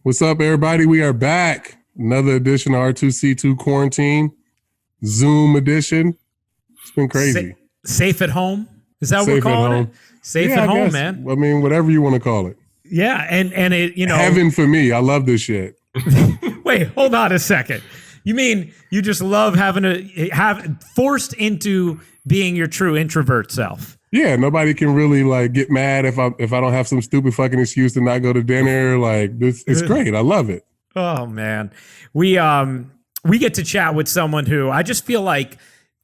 What's up, everybody? We are back. Another edition of R2C2 Quarantine, Zoom edition. It's been crazy. Safe at home? Is that what we're calling it? Safe at home, man. I mean, whatever you want to call it. Yeah, and it, Heaven for me. I love this shit. Wait, hold on a second. You mean you just love having to have forced into being your true introvert self? Yeah, nobody can really get mad if I don't have some stupid fucking excuse to not go to dinner. It's great. I love it. Oh man, we get to chat with someone who I just feel like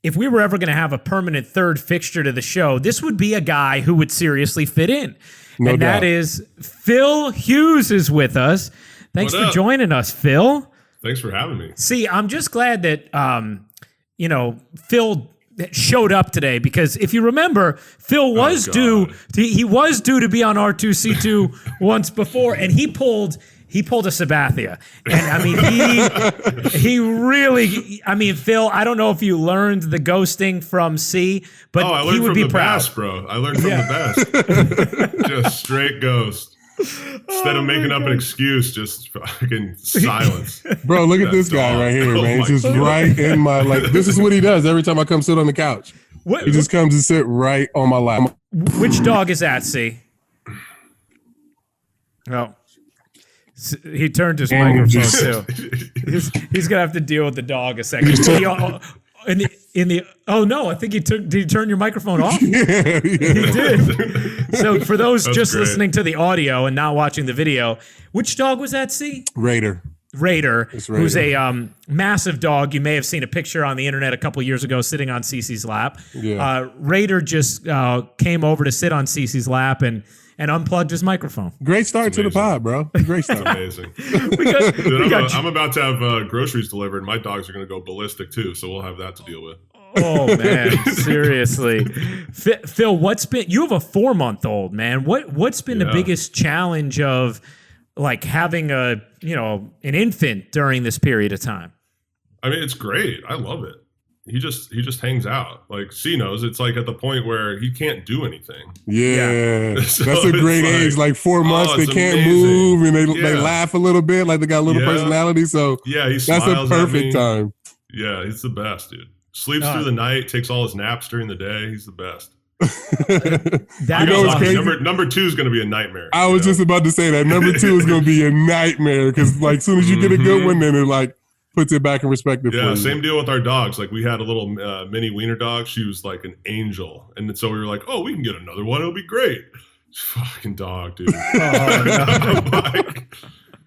if we were ever going to have a permanent third fixture to the show, this would be a guy who would seriously fit in. No doubt. That is Phil Hughes is with us. Thanks for joining us, Phil. Thanks for having me. See, I'm just glad that Phil showed up today, because if you remember, Phil was due to be on R2C2 once before, and he pulled a Sabathia. And I mean, he really, Phil, I don't know if you learned the ghosting from C, but I learned he would from be the proud. best, bro. I learned from the best. Just straight ghost. Instead of making up an excuse, just fucking silence. Bro, look at this guy right here, man. He's just right in my, this is what he does every time I come sit on the couch. He just comes and sit right on my lap. Which dog is that, C? Oh. He turned his microphone too. He's gonna have to deal with the dog a second. I think did he turn your microphone off? Yeah. He did. So for those just listening to the audio and not watching the video, which dog was that, C? Raider, who's a massive dog. You may have seen a picture on the internet a couple years ago sitting on Cece's lap. Yeah. Raider just came over to sit on Cece's lap and unplugged his microphone. Great start to the pod, bro. Great start. Amazing. I'm about to have groceries delivered. My dogs are going to go ballistic too, so we'll have that to deal with. Oh man, seriously, Phil, you have a 4-month-old, man. What's been the biggest challenge of having an infant during this period of time? I mean, it's great. I love it. He just hangs out. C knows it's at the point where he can't do anything. Yeah. So that's a great age. 4 months, they can't move and they laugh a little bit, they got a little personality. So he smiles. That's a perfect time. Yeah, he's the best, dude. Sleeps through the night, takes all his naps during the day. He's the best. What's crazy? Number 2 is going to be a nightmare. I was just about to say that. Number 2 is going to be a nightmare because as soon as you get a good one, then it puts it back in perspective. Yeah, same deal with our dogs. We had a little mini wiener dog. She was like an angel. And so we were like, oh, we can get another one. It'll be great. Fucking dog, dude.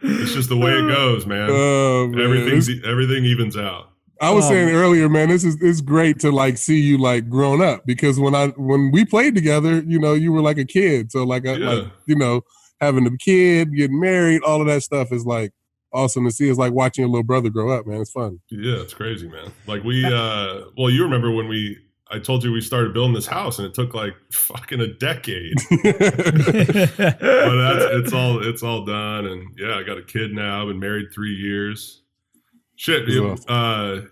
It's just the way it goes, man. Oh, man. Everything evens out. I was saying earlier, man, it's great to see you grown up, because when we played together, you were like a kid. So having a kid, getting married, all of that stuff is awesome to see. It's like watching your little brother grow up, man. It's fun. Yeah, it's crazy, man. You remember when I told you we started building this house and it took fucking a decade. But it's all done, and I got a kid now. I've been married 3 years. Shit, dude.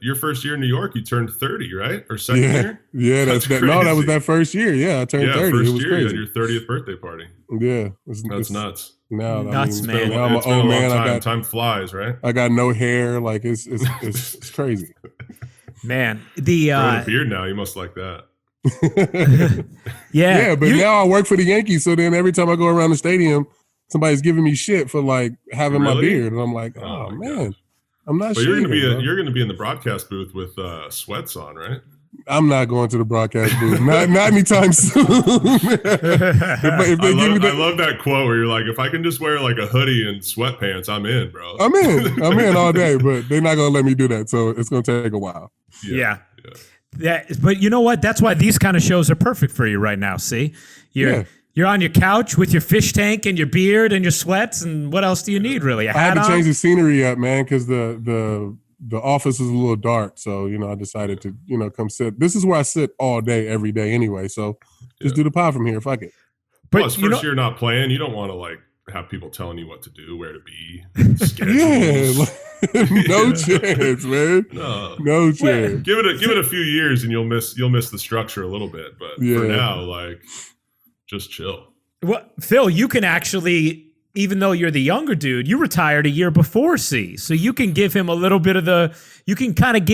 Your first year in New York, you turned 30, right? Or second year? Yeah, that was that first year. Yeah, I turned 30. First it was year, crazy. You had your 30th birthday party. Yeah. That's nuts. Now, nuts, man. Now I'm an old man. Time flies, right? I got no hair. It's crazy. Man, growing a beard now, you must like that. Yeah, but now I work for the Yankees, so then every time I go around the stadium, somebody's giving me shit for having my beard, and I'm like, oh man. God. I'm not sure. You're going to be in the broadcast booth with sweats on, right? I'm not going to the broadcast booth. Not anytime soon. I love that quote where you're like, if I can just wear a hoodie and sweatpants, I'm in, bro. I'm in all day, but they're not going to let me do that. So it's going to take a while. Yeah. But you know what? That's why these kind of shows are perfect for you right now. See, You're on your couch with your fish tank and your beard and your sweats, and what else do you need, really? I had to change the scenery up, man, because the office is a little dark. So, I decided to, come sit. This is where I sit all day, every day anyway. So just do the pod from here. Fuck it. But plus, first year not playing, you don't want to have people telling you what to do, where to be, schedules. No chance, man. No chance. Well, give it a few years and you'll miss the structure a little bit. But for now, just chill. Well, Phil, you can actually even though you're the younger dude, you retired a year before C. So you can give him a little bit of you can kind of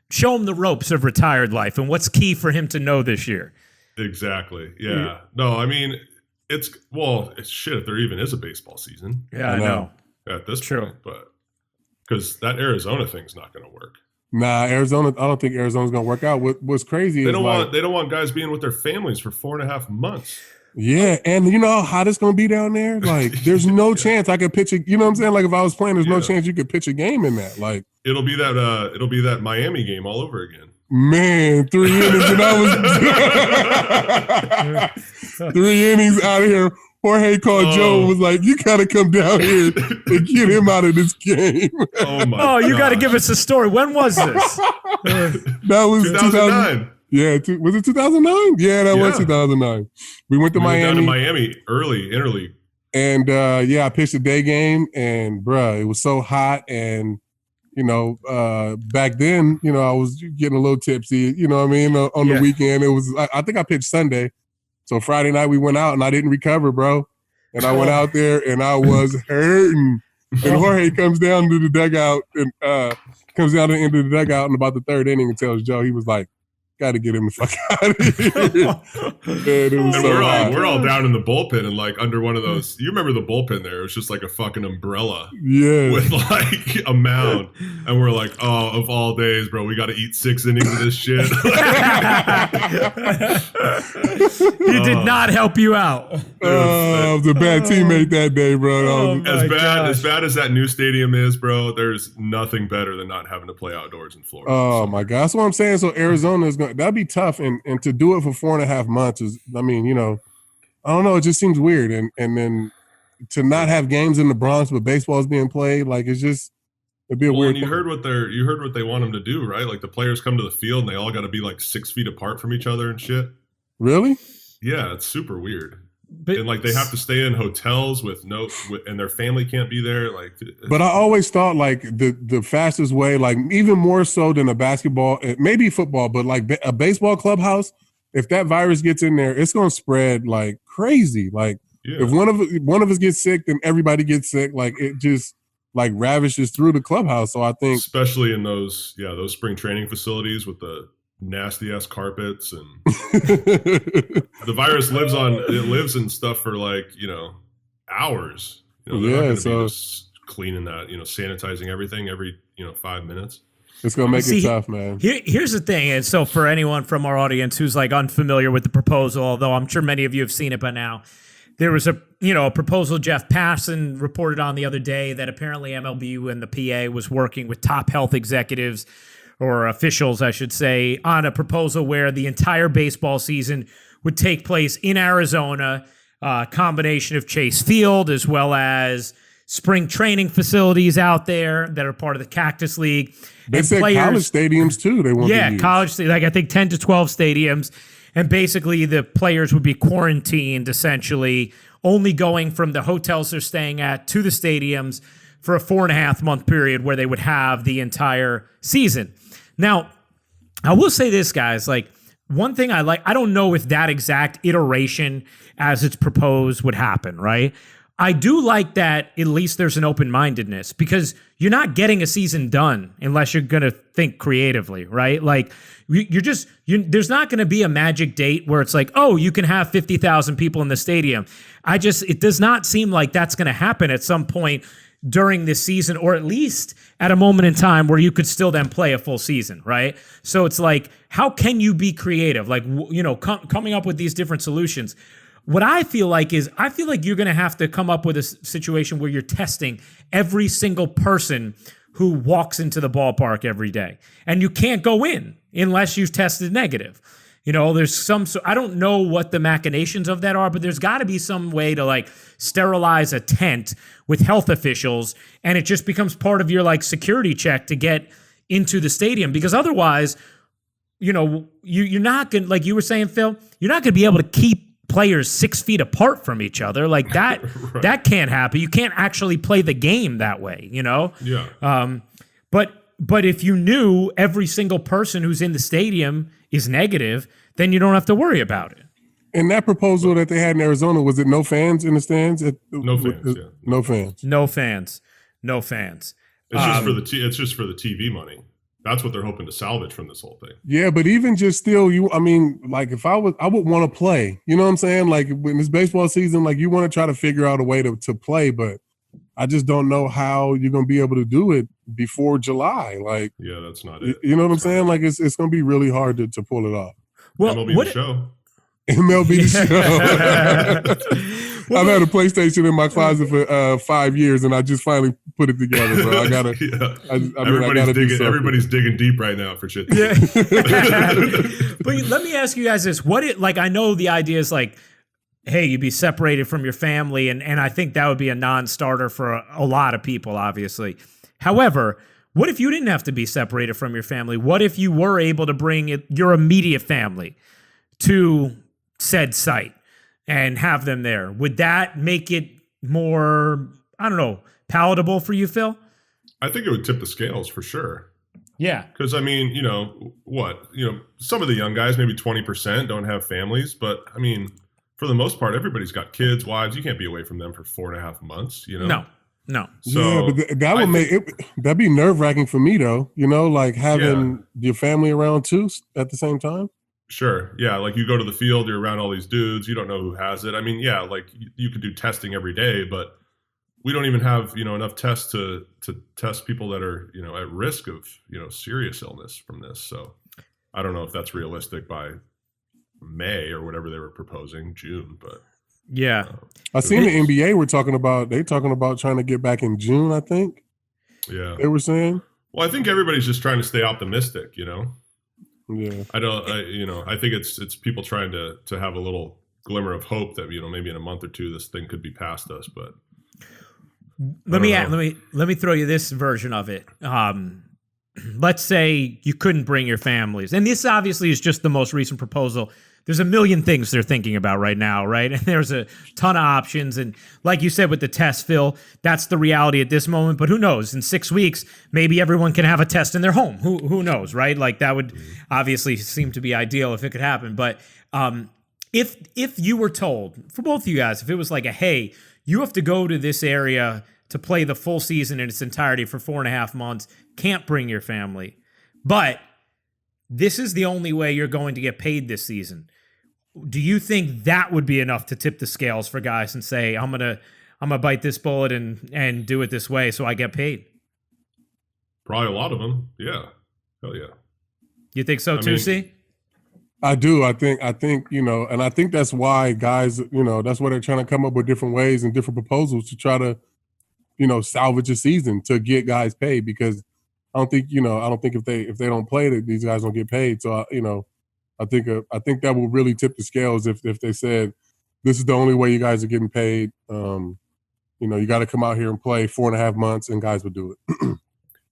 show him the ropes of retired life and what's key for him to know this year. Exactly. Yeah. No, I mean, it's shit if there even is a baseball season. Yeah, I know. At this point, but because that Arizona thing's not going to work. Nah, Arizona. I don't think Arizona's going to work out. What's crazy they is they don't want guys being with their families for 4.5 months. Yeah, and you know how hot it's going to be down there? Like, there's no chance I could pitch you know what I'm saying? Like, if I was playing, there's no chance you could pitch a game in that. Like, it'll be that Miami game all over again. Man, 3 innings and I was 3 innings out of here. Jorge called Joe and was like, you got to come down here and get him out of this game. Oh, you got to give us a story. When was this? That was 2009. Yeah, was it 2009? Yeah, that was 2009. We went to Miami. Down to Miami early, interleague. And I pitched a day game, and bruh, it was so hot. And, you know, back then, you know, I was getting a little tipsy, you know what I mean? On the weekend, it was, I think I pitched Sunday. So Friday night we went out and I didn't recover, bro. And I went out there and I was hurting. And Jorge comes down to the dugout and comes down to the end of the dugout in about the third inning and tells Joe, he was like, got to get him the fuck out of here. Man, it was so we're all down in the bullpen and like under one of those. You remember the bullpen there? It was just like a fucking umbrella, with like a mound, and we're like, oh, of all days, bro, we got to eat 6 innings of this shit. He did not help you out. I was a bad teammate that day, bro. As bad as that new stadium is, bro, there's nothing better than not having to play outdoors in Florida. Oh my God, that's what I'm saying. So Arizona is that'd be tough, and to do it for 4.5 months is, I mean, you know, I don't know, it just seems weird, and then to not have games in the Bronx but baseball is being played, like it'd be a weird. And you heard what they want them to do, right? Like the players come to the field and they all got to be like 6 feet apart from each other and shit. Really? Yeah, it's super weird. And like they have to stay in hotels and their family can't be there. Like, but I always thought like the fastest way, like even more so than a basketball, maybe football, but like a baseball clubhouse, if that virus gets in there, it's gonna spread like crazy. Like if one of us gets sick, then everybody gets sick. Like it just like ravishes through the clubhouse. So I think, especially in those spring training facilities with the nasty ass carpets, and the virus lives in stuff for like, you know, hours. You know, they're not going to be just cleaning that, you know, sanitizing everything every, you know, 5 minutes. It's going to make it tough, man. Here's the thing. And so for anyone from our audience who's like unfamiliar with the proposal, although I'm sure many of you have seen it by now, there was a proposal Jeff Passan reported on the other day that apparently MLB and the PA was working with top health executives or officials, I should say, on a proposal where the entire baseball season would take place in Arizona, combination of Chase Field as well as spring training facilities out there that are part of the Cactus League. They said college stadiums too. They want to use. College, like I think 10 to 12 stadiums. And basically the players would be quarantined essentially, only going from the hotels they're staying at to the stadiums for a 4.5 month period where they would have the entire season. Now, I will say this, guys, like one thing I don't know if that exact iteration as it's proposed would happen, right? I do like that at least there's an open-mindedness because you're not getting a season done unless you're going to think creatively, right? Like there's not going to be a magic date where it's like, oh, you can have 50,000 people in the stadium. It does not seem like that's going to happen at some point during this season, or at least at a moment in time where you could still then play a full season, right? So it's like, how can you be creative? Like, you know, coming up with these different solutions. What I feel like you're going to have to come up with a situation where you're testing every single person who walks into the ballpark every day. And you can't go in unless you've tested negative. You know, there's so I don't know what the machinations of that are, but there's got to be some way to like sterilize a tent with health officials, and it just becomes part of your like security check to get into the stadium. Because otherwise, you know, you're not going to, like you were saying, Phil, you're not going to be able to keep players 6 feet apart from each other like that. Right. That can't happen. You can't actually play the game that way, you know? Yeah. But if you knew every single person who's in the stadium is negative, then you don't have to worry about it. And that proposal that they had in Arizona, was it no fans in the stands? No fans. Yeah. No fans. No fans. No fans. It's just for the it's just for the TV money. That's what they're hoping to salvage from this whole thing. Yeah, but even just still, I would want to play. You know what I'm saying? Like when it's baseball season, like you want to try to figure out a way to play, but I just don't know how you're going to be able to do it before July. Like, yeah, that's not it. You know what I'm saying? Like it's going to be really hard to pull it off. Well, MLB the show. MLB the show. I've had a PlayStation in my closet for 5 years, and I just finally put it together. Bro, I gotta. Yeah. Everybody's digging deep right now for shit. Yeah. But let me ask you guys this: I know the idea is like, hey, you'd be separated from your family, and I think that would be a non-starter for a lot of people, obviously. However, what if you didn't have to be separated from your family? What if you were able to bring your immediate family to said site and have them there? Would that make it more, I don't know, palatable for you, Phil? I think it would tip the scales for sure. Yeah. Because, some of the young guys, maybe 20% don't have families. But, for the most part, everybody's got kids, wives. You can't be away from them for 4.5 months, No. So yeah, but that would that'd be nerve-wracking for me, though. Like having your family around, too, at the same time. Sure. Yeah. Like you go to the field, you're around all these dudes. You don't know who has it. Like you could do testing every day, but we don't even have, enough tests to test people that are, at risk of, serious illness from this. So I don't know if that's realistic by May or whatever they were proposing, June, but yeah. I seen the NBA they're talking about trying to get back in June, I think. Yeah. They were saying. Well, I think everybody's just trying to stay optimistic, Yeah. I think it's people trying to have a little glimmer of hope that, maybe in a month or two, this thing could be past us, but let me throw you this version of it. Let's say you couldn't bring your families. And this obviously is just the most recent proposal. There's a million things they're thinking about right now, right? And there's a ton of options. And like you said with the test, Phil, that's the reality at this moment. But who knows? In 6 weeks, maybe everyone can have a test in their home. Who knows, right? Like that would obviously seem to be ideal if it could happen. But if you were told, for both of you guys, if it was like hey, you have to go to this area to play the full season in its entirety for 4.5 months, can't bring your family, but this is the only way you're going to get paid this season. Do you think that would be enough to tip the scales for guys and say, I'm gonna bite this bullet and do it this way so I get paid? Probably a lot of them. Yeah. Hell yeah. You think so too, C? I do. I think, and I think that's why guys, that's why they're trying to come up with different ways and different proposals to try to, salvage a season to get guys paid, because I don't think if they don't play, these guys don't get paid. So, I think that will really tip the scales if they said, this is the only way you guys are getting paid. You got to come out here and play 4.5 months, and guys would do it.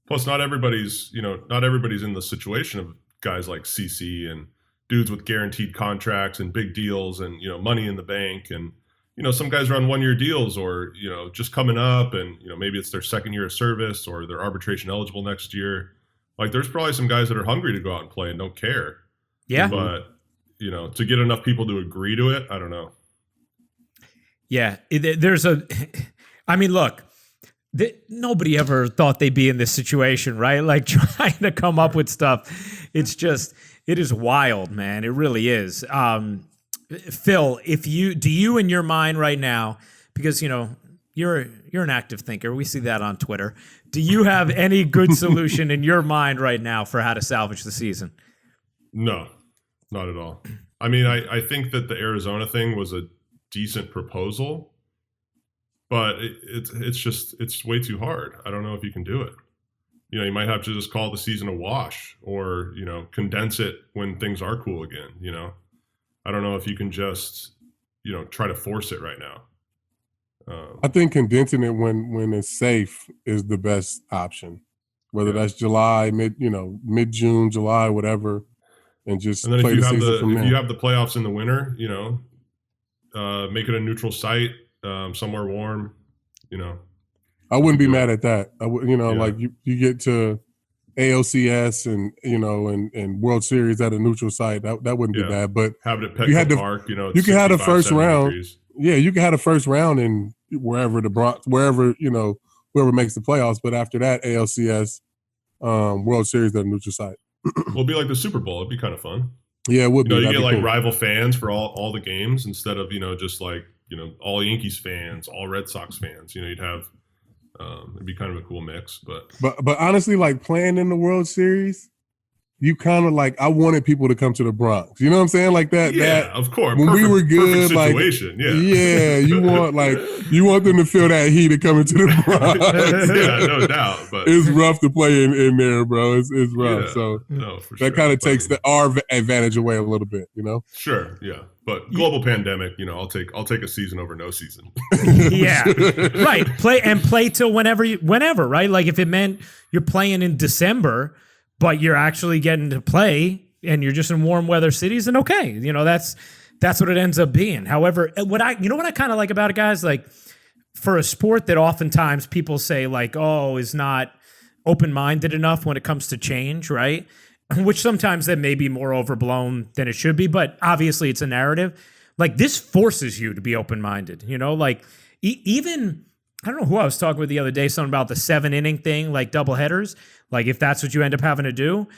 Plus, not everybody's in the situation of guys like CC and dudes with guaranteed contracts and big deals and, money in the bank. And, some guys are on 1-year deals or, just coming up and, maybe it's their second year of service or they're arbitration eligible next year. Like there's probably some guys that are hungry to go out and play and don't care. Yeah. But, to get enough people to agree to it, I don't know. Yeah. Look, nobody ever thought they'd be in this situation, right? Like trying to come up with stuff. It is wild, man. It really is. Phil, do you in your mind right now, because, you're an active thinker. We see that on Twitter. Do you have any good solution in your mind right now for how to salvage the season? No, not at all. I think that the Arizona thing was a decent proposal, but it's way too hard. I don't know if you can do it. You might have to just call the season a wash or, condense it when things are cool again. I don't know if you can just, try to force it right now. I think condensing it when it's safe is the best option, whether that's July, mid-June, July, whatever, and just and then play the season from there. If you have the playoffs in the winter, make it a neutral site, somewhere warm, I wouldn't be mad at that. I would, like you get to ALCS and World Series at a neutral site, that wouldn't be bad. But have it at Petco Park, you can have the first round. Degrees. Yeah, you can have the first round in wherever whoever makes the playoffs. But after that, ALCS, World Series at a neutral site. Will be like the Super Bowl. It'd be kind of fun. Yeah, it would be. You get like cool. Rival fans for all the games instead of just like all Yankees fans, all Red Sox fans. You'd have it'd be kind of a cool mix. But honestly, like playing in the World Series, you kind of like I wanted people to come to the Bronx. You know what I'm saying? Like that. Yeah, that, of course. When we were good, like you want them to feel that heat of coming to the Bronx. Yeah, no doubt. But it's rough to play in there, bro. It's rough. Yeah, so for that kind of takes our advantage away a little bit. Sure. Yeah. But global pandemic, I'll take a season over no season. Yeah, right. Play till whenever, right? Like if it meant you're playing in December, but you're actually getting to play and you're just in warm weather cities, and okay, that's what it ends up being. However, what I kind of like about it, guys, like for a sport that oftentimes people say like, oh, is not open-minded enough when it comes to change, right? Which sometimes that may be more overblown than it should be, but obviously it's a narrative. Like this forces you to be open-minded, like even, I don't know who I was talking with the other day, something about the 7-inning thing, like double headers. Like if that's what you end up having to do,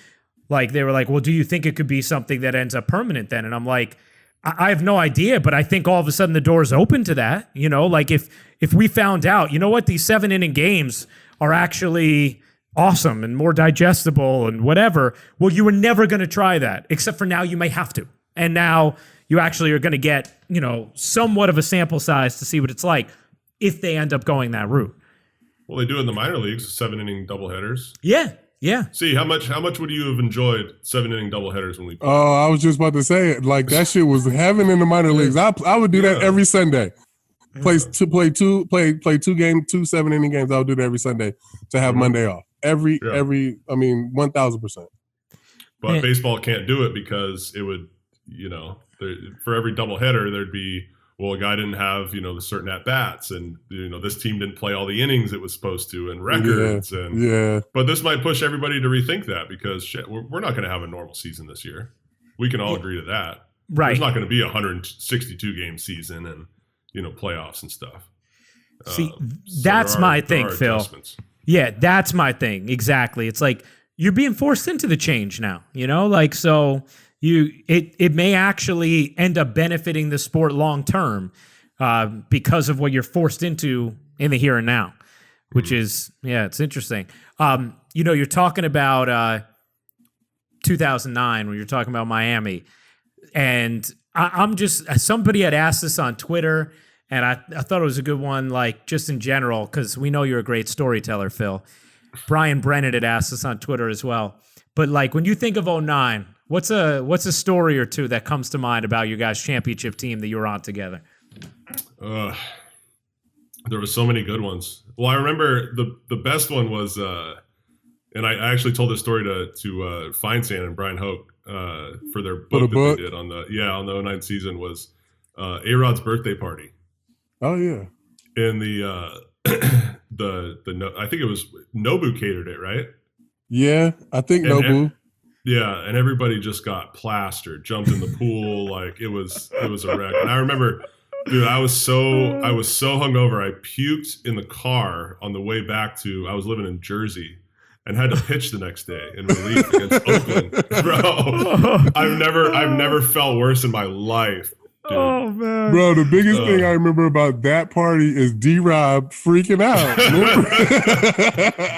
like they were like, well, do you think it could be something that ends up permanent then? And I'm like, I have no idea, but I think all of a sudden the door is open to that. Like if we found out, these 7-inning games are actually awesome and more digestible and whatever. Well, you were never going to try that, except for now you may have to. And now you actually are going to get, somewhat of a sample size to see what it's like if they end up going that route. Well, they do it in the minor leagues, 7-inning doubleheaders. Yeah. Yeah. See, how much would you have enjoyed 7-inning doubleheaders when we played? Oh, I was just about to say it. Like that shit was heaven in the minor leagues. I would do that every Sunday. Play 2 7-inning games. I would do that every Sunday to have Monday off. Every 1,000%. But baseball can't do it because it would, for every doubleheader there'd be, well, a guy didn't have, the certain at-bats and, this team didn't play all the innings it was supposed to and records. But this might push everybody to rethink that because, shit, we're not going to have a normal season this year. We can all agree to that. Right. There's not going to be a 162-game season and, playoffs and stuff. See, that's my thing, Phil. Yeah, that's my thing. Exactly. It's like you're being forced into the change now, so... It may actually end up benefiting the sport long term because of what you're forced into in the here and now, which is it's interesting. You're talking about 2009 when you're talking about Miami, and I'm just somebody had asked this on Twitter, and I thought it was a good one, like just in general, because we know you're a great storyteller, Phil. Brian Brennan had asked us on Twitter as well, but like when you think of 2009. What's a story or two that comes to mind about your guys' championship team that you were on together? There were so many good ones. Well, I remember the best one was, and I actually told this story to Feinstein and Brian Hoke for their book that they did on the 2009 season was A-Rod's birthday party. Oh yeah. And the I think it was Nobu catered it, right? Yeah, I think Nobu. Yeah, and everybody just got plastered, jumped in the pool, like it was a wreck. And I remember, dude, I was so hungover. I puked in the car on the way back I was living in Jersey and had to pitch the next day in relief against Oakland. Bro, I've never felt worse in my life. Dude. Oh man, bro! The biggest thing I remember about that party is D-Rob freaking out.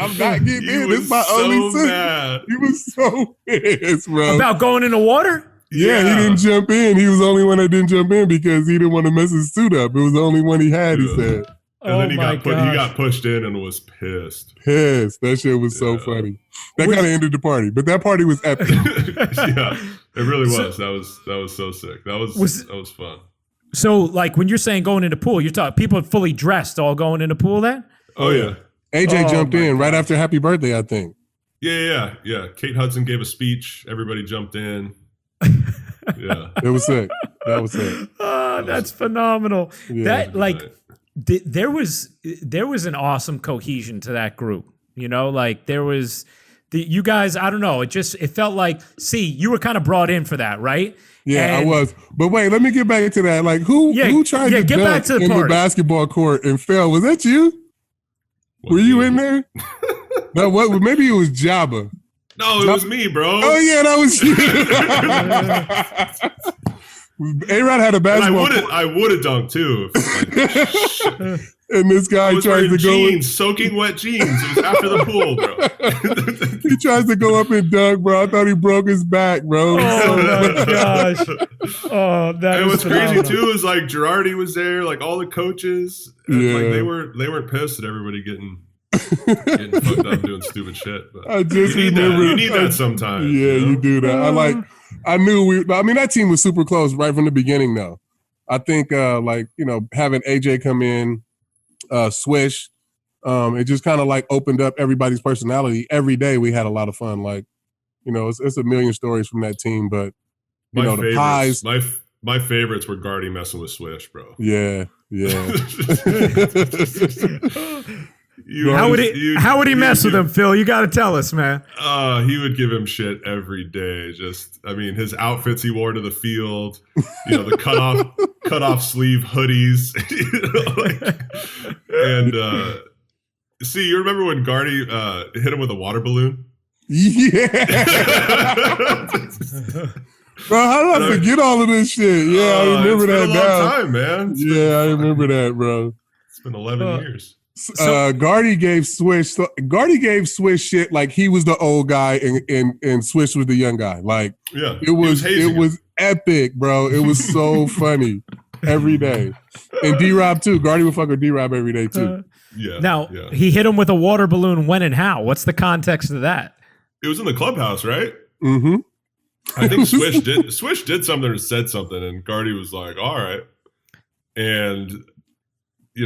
I'm not getting in. This is my only son. He was so pissed, bro. About going in the water? Yeah, he didn't jump in. He was the only one that didn't jump in because he didn't want to mess his suit up. It was the only one he had. He said. And then he got pushed in and was pissed. That shit was so funny. That kind of ended the party, but that party was epic. Yeah, it really was. That was so sick. That was fun. So, like when you're saying going in the pool, you're talking people fully dressed, all going in the pool then? Oh yeah. AJ jumped in right after Happy Birthday, I think. Yeah. Kate Hudson gave a speech. Everybody jumped in. Yeah, it was sick. That was sick. That's phenomenal. Yeah. There was an awesome cohesion to that group, like there was you guys, I don't know. It felt like, you were kind of brought in for that, right? Yeah, I was. But wait, let me get back to that. Like, who tried to get back dunk to the in party. the basketball court and fell? Was that you? Were you in there? No, what? Maybe it was Jabba. No, it was me, bro. Oh yeah, that was you. A-Rod had a basketball. I would have dunked too. And this guy tries to go soaking wet jeans. It was after the pool, bro. He tries to go up and dunk, bro. I thought he broke his back, bro. Oh my gosh! Oh, that. And what's crazy too is like Girardi was there, like all the coaches. And like they weren't pissed at everybody getting fucked up doing stupid shit. But I just remember you need that sometimes. Yeah, you do that. I knew that team was super close right from the beginning though. I think having AJ come in, Swish, it just kind of like opened up everybody's personality. Every day we had a lot of fun. Like, it's a million stories from that team, but the pies. My favorites were Gardy messing with Swish, bro. Yeah. How would he mess with him, Phil? You got to tell us, man. He would give him shit every day. His outfits he wore to the field, the cut off sleeve hoodies, you remember when Gardy hit him with a water balloon? Yeah. Bro, how did I forget all of this shit? Yeah, I remember that now. It's been a long time, man. I remember that, bro. It's been 11 years. Gardy gave Swish shit like he was the old guy and Swish was the young guy. Like, it was epic, bro. It was so funny every day. And D-Rob too. Gardy would fuck with D-Rob every day too. He hit him with a water balloon when and how? What's the context of that? It was in the clubhouse, right? Mm-hmm. I think Swish did something or said something, and Gardy was like, "All right," and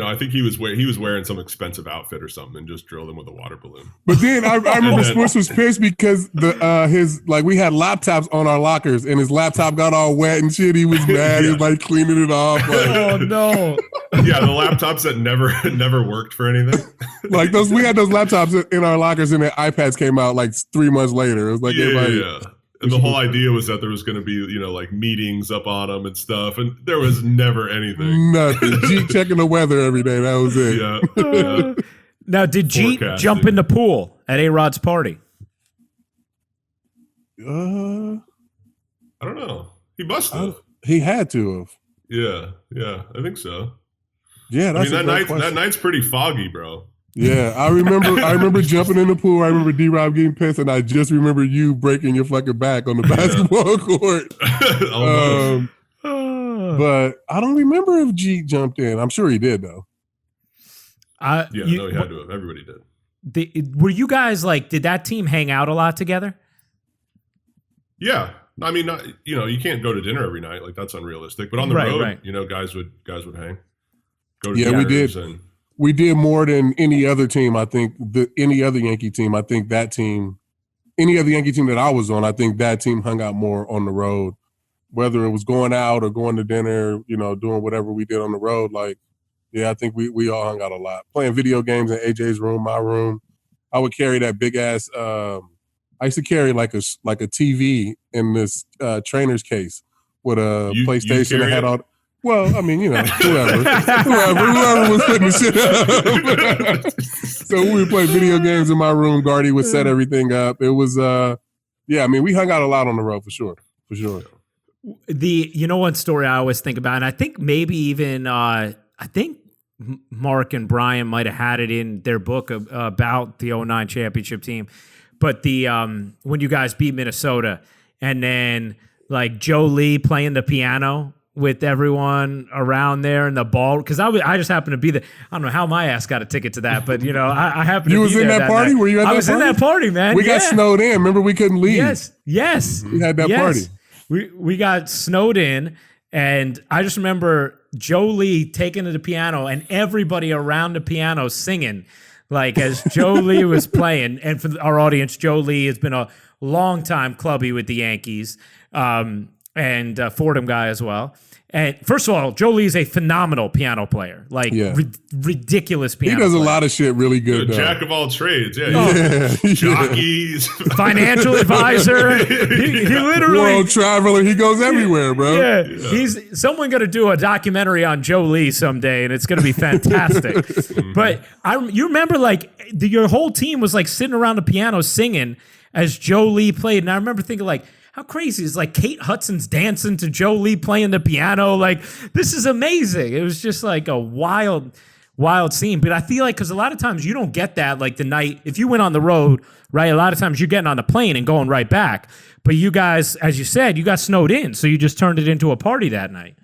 I think he was wearing some expensive outfit or something, and just drilled him with a water balloon. But then I remember Swish was pissed because we had laptops on our lockers, and his laptop got all wet and shit. He was mad. He was like cleaning it off. Like, oh no! Yeah, the laptops that never worked for anything. Like we had those laptops in our lockers, and the iPads came out like 3 months later. It was like yeah. And the whole idea was that there was going to be, like meetings up on them and stuff. And there was never anything. Nothing. Jeet checking the weather every day. That was it. Yeah. Now, did Jeet jump in the pool at A-Rod's party? I don't know. He must have. He had to have. Yeah. I think so. Yeah, that's that night's pretty foggy, bro. Yeah, I remember jumping in the pool. I remember D-Rob getting pissed, and I just remember you breaking your fucking back on the basketball court. But I don't remember if Jeet jumped in. I'm sure he did, though. He had to have. Everybody did. Were you guys did that team hang out a lot together? Yeah. I mean, you can't go to dinner every night. Like, that's unrealistic. But on the road, guys would hang. Go to we did. We did more than any other team. I think any other Yankee team. I think that team, any other Yankee team that I was on, I think that team hung out more on the road. Whether it was going out or going to dinner, doing whatever we did on the road. I think we all hung out a lot. Playing video games in AJ's room, my room. I would carry that big ass. I used to carry like a TV in this trainer's case with a PlayStation that had all. Well, I mean, whoever was putting the shit up. So we would play video games in my room. Gardy would set everything up. It was, we hung out a lot on the road for sure. One story I always think about, and I think maybe even, Mark and Brian might have had it in their book about the 2009 championship team, but when you guys beat Minnesota, and then Joe Lee playing the piano with everyone around there and the ball, because I just happened to be there. I don't know how my ass got a ticket to that, but I happened to be there. You was in that party? Night. Were you at that party? I was in that party, man. We got snowed in. Remember, we couldn't leave. Yes. We had that party. We got snowed in, and I just remember Joe Lee taking to the piano and everybody around the piano singing, as Joe Lee was playing. And for our audience, Joe Lee has been a long time clubby with the Yankees, and Fordham guy as well. And first of all, Joe Lee is a phenomenal piano player, like ridiculous piano. He does player. A lot of shit really good. Jack of all trades, jockeys, financial advisor. He literally world traveler. He goes everywhere, bro. Yeah. He's someone going to do a documentary on Joe Lee someday, and it's going to be fantastic. But you remember like your whole team was like sitting around the piano singing as Joe Lee played, and I remember thinking like, how crazy is like Kate Hudson's dancing to Joe Lee playing the piano? Like, this is amazing. It was just like a wild scene. But I feel like, because a lot of times you don't get that like the night, if you went on the road, right? A lot of times you're getting on the plane and going right back. But you guys, as you said, you got snowed in. So you just turned it into a party that night.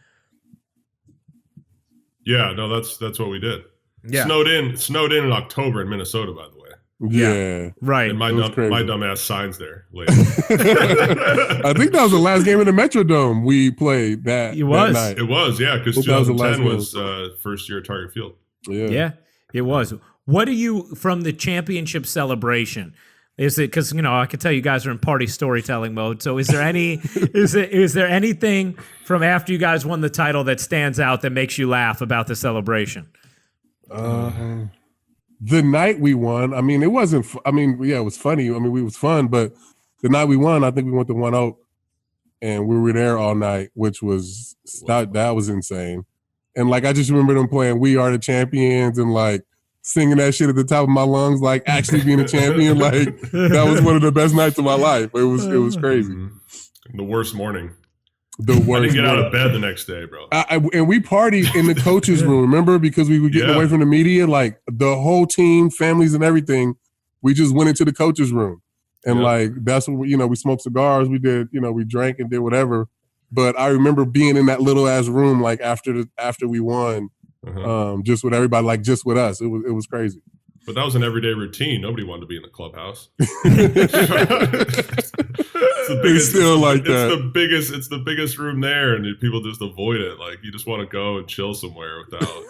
Yeah, no, that's what we did. Yeah. Snowed in October in Minnesota, by the way. Yeah, right. And my dumb ass signs there later. I think that was the last game in the Metrodome we played that night. It was, yeah, because 2010 was first year at Target Field. Yeah, it was. What do you, from the championship celebration, is it, because, I can tell you guys are in party storytelling mode, so is there any, is there anything from after you guys won the title that stands out that makes you laugh about the celebration? The night we won, it wasn't, it was funny. It was fun, but the night we won, I think we went to One Oak and we were there all night, which was, that was insane. And like, I just remember them playing We Are the Champions and like singing that shit at the top of my lungs, like actually being a champion. Like, that was one of the best nights of my life. It was crazy. The worst morning. The worst. I didn't get out of bed the next day, bro. And we partied in the coach's room, remember? Because we were getting away from the media. Like, the whole team, families and everything, we just went into the coach's room. And like, that's what, we smoked cigars. We did, we drank and did whatever. But I remember being in that little ass room, like after we won, just with everybody, like just with us. It was crazy. But that was an everyday routine. Nobody wanted to be in the clubhouse. It's the biggest room there, and people just avoid it. Like, you just want to go and chill somewhere without,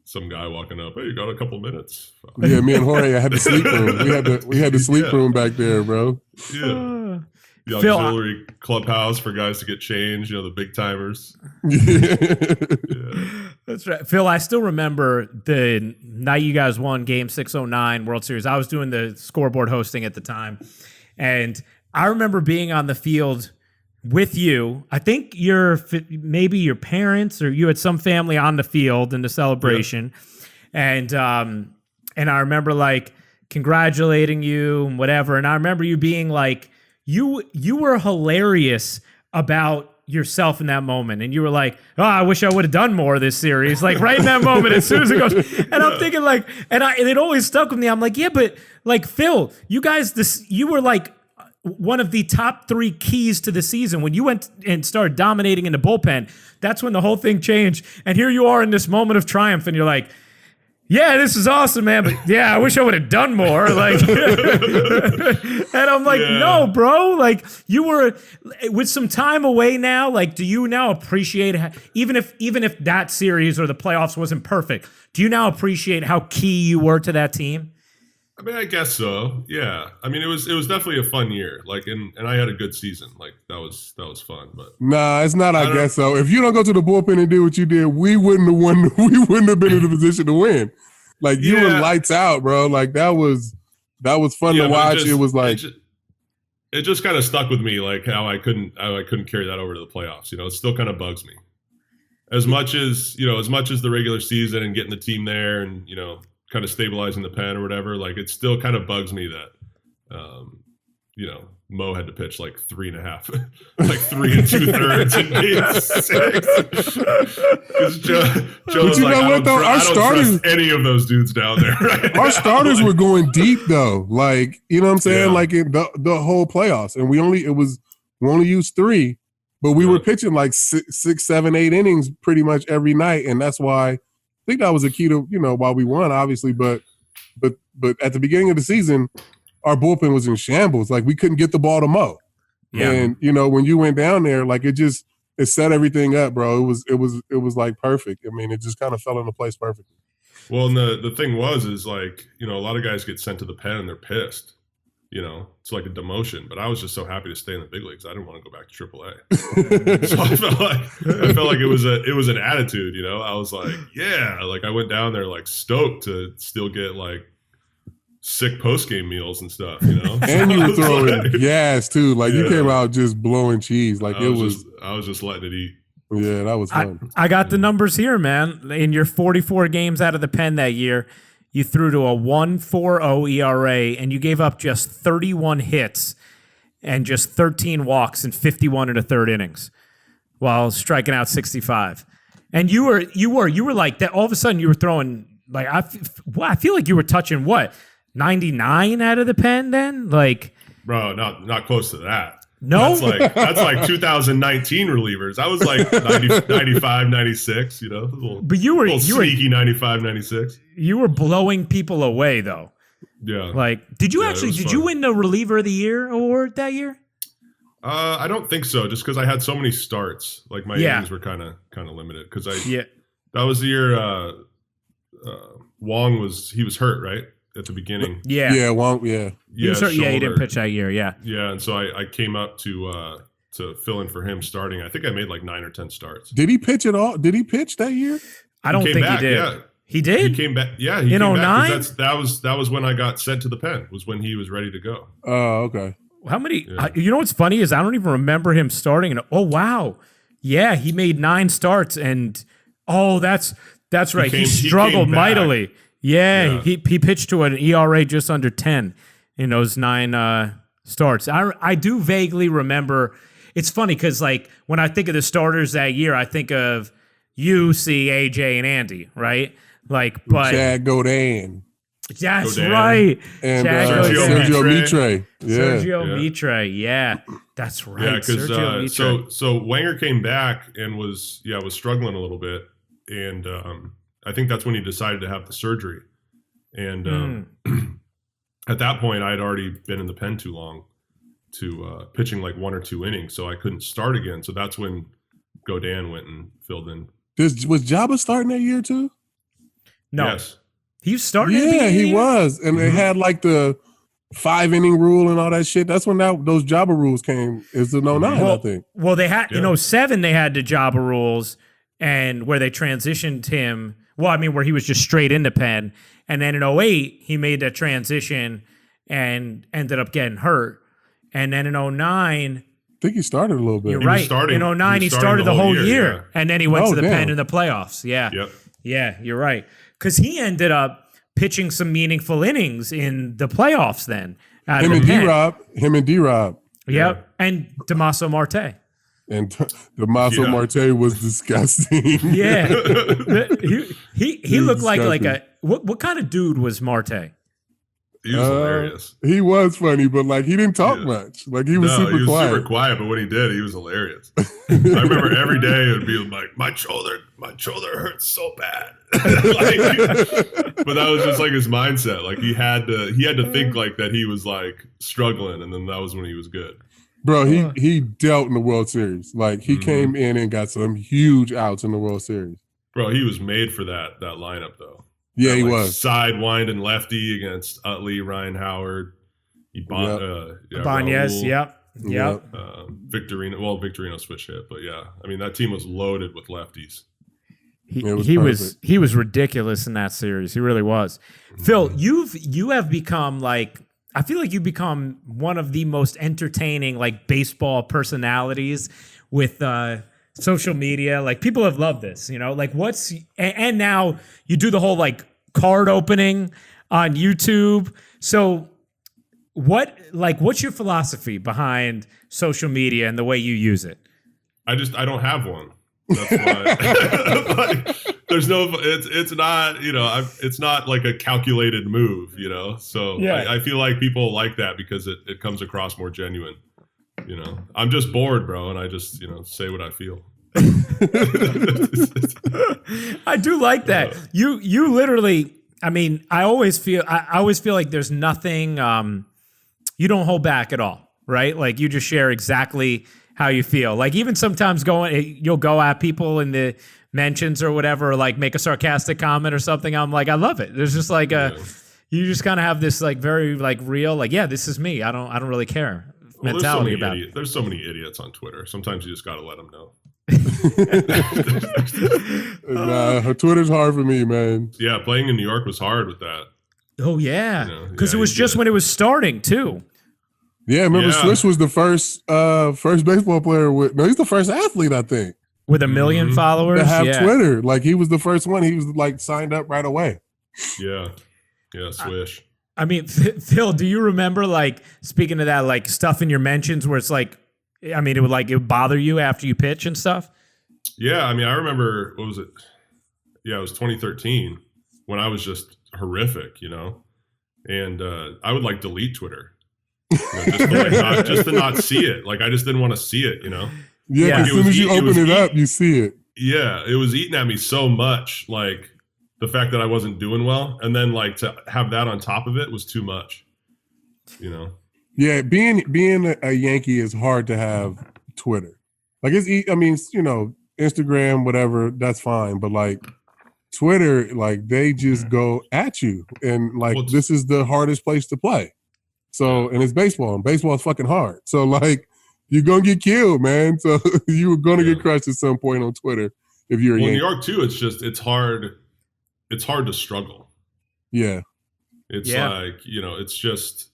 some guy walking up. Hey, you got a couple minutes? Yeah, me and Jorge had the sleep room. We had the sleep room back there, bro. Yeah. The auxiliary clubhouse for guys to get changed, the big timers. Yeah. That's right. Phil, I still remember the night you guys won Game 609 World Series. I was doing the scoreboard hosting at the time, and I remember being on the field with you. I think maybe your parents or you had some family on the field in the celebration. Yeah. And I remember like congratulating you and whatever. And I remember you being like, you were hilarious about yourself in that moment, and you were like, "Oh, I wish I would have done more of this series." Like right in that moment, as soon as it goes, and I'm thinking like, and it always stuck with me. I'm like, yeah, but like Phil, you guys, you were like one of the top 3 keys to the season when you went and started dominating in the bullpen. That's when the whole thing changed, and here you are in this moment of triumph, and you're like, yeah, this is awesome, man. But yeah, I wish I would have done more. Like, and I'm like, no, bro. Like, you were with some time away now. Like, do you now appreciate even if that series or the playoffs wasn't perfect? Do you now appreciate how key you were to that team? I guess so. Yeah. It was definitely a fun year. Like, and I had a good season. Like, that was fun. But nah, it's not. I guess so. If you don't go to the bullpen and do what you did, we wouldn't have won. We wouldn't have been in the position to win. Like, you were lights out, bro. Like, that was fun to watch. It was like it just kind of stuck with me, like how I couldn't carry that over to the playoffs. It still kind of bugs me. As much as the regular season and getting the team there and kind of stabilizing the pen or whatever, like it still kind of bugs me that Mo had to pitch like 3.5, like 3 2/3 in Game 6. Because Joe's like, I don't trust any of those dudes down there. Right our starters were going deep though, like you know what I'm saying, like the whole playoffs, and we only used 3, but we were pitching like 6, 7, 8 innings pretty much every night, and that's why I think that was a key to why we won, obviously, but at the beginning of the season, our bullpen was in shambles. Like, we couldn't get the ball to Mo. Yeah. And, when you went down there, like, it set everything up, bro. It was like perfect. It just kind of fell into place perfectly. Well, and the thing is like, a lot of guys get sent to the pen and they're pissed. it's like a demotion. But I was just so happy to stay in the big leagues. I didn't want to go back to AAA. So I felt like it was an attitude. I was like, yeah, like I went down there like stoked to still get like sick post game meals and stuff. And you were throwing gas too. Like you came out just blowing cheese. Like I was just letting it eat. Yeah, that was fun. I got the numbers here, man. In your 44 games out of the pen that year, you threw to a 1.40 ERA, and you gave up just 31 hits and just 13 walks and 51 in the third innings, while striking out 65. And you were like that. All of a sudden, you were throwing like I feel like you were touching 99 out of the pen then, like. Bro, not close to that. No, that's like 2019 relievers. I was like 90, 95, 96. But you were sneaky 95, 96. You were blowing people away though. Yeah. Like, did you win the reliever of the year award that year? I don't think so. Just because I had so many starts, like my innings were kind of limited. Because that was the year Wong was hurt, right? At the beginning. Yeah, Wong, yeah. He was hurt, he didn't pitch that year, yeah. Yeah, and so I came up to fill in for him starting. I think I made like 9 or 10 starts. Did he pitch at all? Did he pitch that year? I don't think he did. Yeah. He did? He came back. Yeah, he came back. In 09? That was when I got sent to the pen, was when he was ready to go. Oh, okay. How many you know what's funny is I don't even remember him starting, and oh wow. Yeah, he made 9 starts, and that's right. He struggled mightily. Yeah, he pitched to an ERA just under 10 in those 9 starts. I do vaguely remember. It's funny because like when I think of the starters that year, I think of you, C, AJ, and Andy, right? Like, but Chad Godin. That's right. And Sergio Mitre. Yeah. Sergio Mitre. Yeah, that's right. Yeah, because so Wenger came back and was struggling a little bit, and I think that's when he decided to have the surgery. And at that point, I had already been in the pen too long to pitching like 1 or 2 innings, so I couldn't start again. So that's when Godin went and filled in. Was Jabba starting that year too? No. Yes. He started. Yeah, he was. And they had like the 5-inning rule and all that shit. That's when those Jabba rules came. It's in 09, I think. Well, they had, in 07, they had the Jabba rules, and where they transitioned him. Well, I mean, where he was just straight into pen. And then in 08, he made that transition and ended up getting hurt. And then in 09, I think he started a little bit. You're right. In 09, he started the whole year. Yeah. And then he went to the pen in the playoffs. Yeah. Yep. Yeah, you're right. Because he ended up pitching some meaningful innings in the playoffs then. Him and D-Rob. Yep. Yeah. And Damaso Marte. And Damaso Marte was disgusting. Yeah. he looked like a what kind of dude was Marte? He was hilarious. He was funny, but like he didn't talk much. Like he was super quiet. Super quiet, but when he did, he was hilarious. I remember every day it would be like my shoulder hurts so bad. But that was just like his mindset. Like he had to think like that he was like struggling, and then that was when he was good. Bro, he dealt in the World Series. Like he came in and got some huge outs in the World Series. Bro, he was made for that lineup though. Yeah, he was. Sidewind and lefty against Utley, Ryan Howard, Ibanez, yep. Victorino. Well, Victorino switch hit, but yeah, I mean that team was loaded with lefties. He was ridiculous in that series. He really was. Phil, you have become like, I feel like you've become one of the most entertaining like baseball personalities with social media. Like people have loved this, like and now you do the whole like card opening on YouTube. So what's your philosophy behind social media and the way you use it? I don't have one. That's why. Like, there's no, it's not, it's not like a calculated move, So yeah. I feel like people like that because it comes across more genuine. I'm just bored, bro, and I just say what I feel. I do like that. You literally, I mean, I always feel like there's nothing, you don't hold back at all, right? Like you just share exactly how you feel. Like even sometimes you'll go at people in the mentions or whatever, or like make a sarcastic comment or something. I'm like, I love it. There's just like You just kind of have this like very like real, like, yeah, this is me. I don't really care mentality about it. There's so many idiots on Twitter. Sometimes you just got to let them know. Nah, Twitter's hard for me, man. Yeah, playing in New York was hard with that. Oh yeah, because it was just when it was starting too. Yeah, remember Swish was the first baseball player he's the first athlete, I think, with 1 million followers to have Twitter. Like he was the first one. He was like signed up right away. Yeah, Swish. I mean, Phil, do you remember like speaking of that, like stuff in your mentions where it's like, I mean, it would bother you after you pitch and stuff? Yeah, I mean, I remember, what was it? Yeah, it was 2013 when I was just horrific, and I would like delete Twitter, just to not see it. Like I just didn't want to see it, Yeah, as soon as you open it up, you see it. Yeah, it was eating at me so much, like the fact that I wasn't doing well, and then like to have that on top of it was too much, Yeah, being a Yankee is hard to have Twitter. Like Instagram, whatever, that's fine, but like Twitter, like they just go at you, and like this is the hardest place to play. So, and it's baseball, and baseball is fucking hard. So, like, you're gonna get killed, man. So you're gonna get crushed at some point on Twitter if you're a Yankee. In New York too, it's hard. It's hard to struggle. Yeah, it's like it's just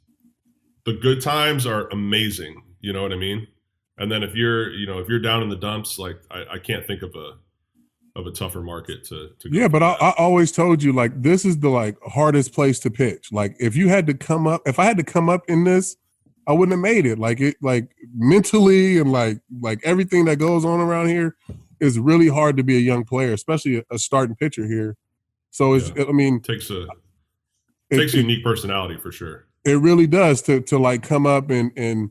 the good times are amazing. You know what I mean? And then if you're down in the dumps, like I can't think of a tougher market to go but I always told you, like, this is the like hardest place to pitch. Like if I had to come up in this, I wouldn't have made it. Like mentally and like everything that goes on around here is really hard to be a young player, especially a starting pitcher here. So it takes a unique personality for sure. It really does to like come up and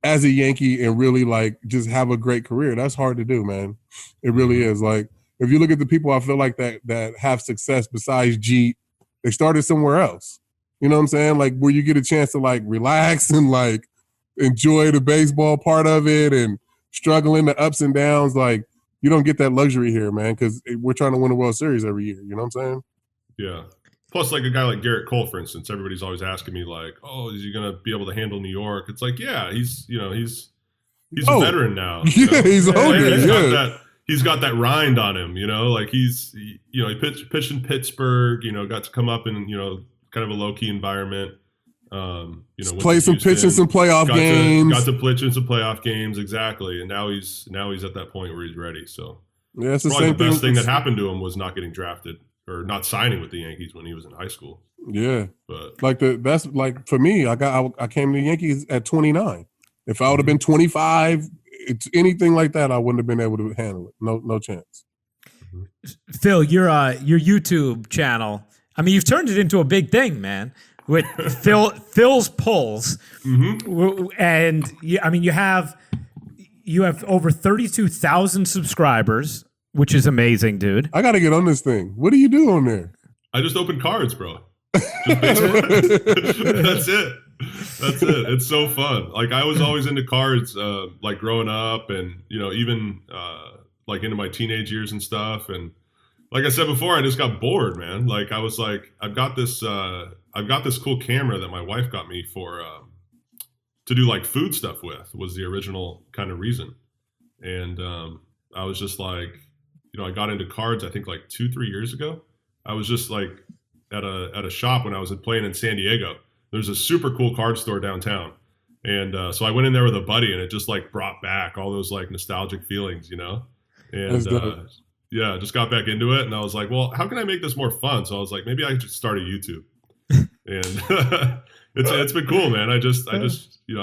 as a Yankee and really like just have a great career. That's hard to do, man. It really is. Like if you look at the people I feel like that have success besides Jeet, they started somewhere else. You know what I'm saying? Like where you get a chance to like relax and like enjoy the baseball part of it and struggling the ups and downs. Like you don't get that luxury here, man, because we're trying to win a World Series every year. You know what I'm saying? Yeah. Plus, like a guy like Garrett Cole, for instance, everybody's always asking me, like, "Oh, is he going to be able to handle New York?" It's like, yeah, he's a veteran now. Yeah, he's older. He's got that rind on him. Like he pitched in Pittsburgh. Got to come up in kind of a low key environment. Play some pitch in some playoff games. Got to pitch in some playoff games, exactly. And now he's at that point where he's ready. So yeah, it's probably the best thing that happened to him was not getting drafted or not signing with the Yankees when he was in high school. Yeah, but that's like for me. I came to the Yankees at 29. If I would have been 25, it's anything like that, I wouldn't have been able to handle it. No chance. Phil, your YouTube channel. I mean, you've turned it into a big thing, man. With Phil's Pulls, and you have over 32,000 subscribers, which is amazing, dude. I got to get on this thing. What do you do on there? I just open cards, bro. That's it. It's so fun. Like I was always into cards, like growing up, and even like into my teenage years and stuff. And like I said before, I just got bored, man. Like I was like, I've got this cool camera that my wife got me for to do like food stuff with. Was the original kind of reason. And I was just like, I got into cards. I think like 2-3 years ago. I was just like at a shop when I was playing in San Diego. There's a super cool card store downtown. And so I went in there with a buddy, and it just like brought back all those like nostalgic feelings, And yeah, just got back into it. And I was like, well, how can I make this more fun? So I was like, maybe I should start a YouTube. And it's been cool, man. I just I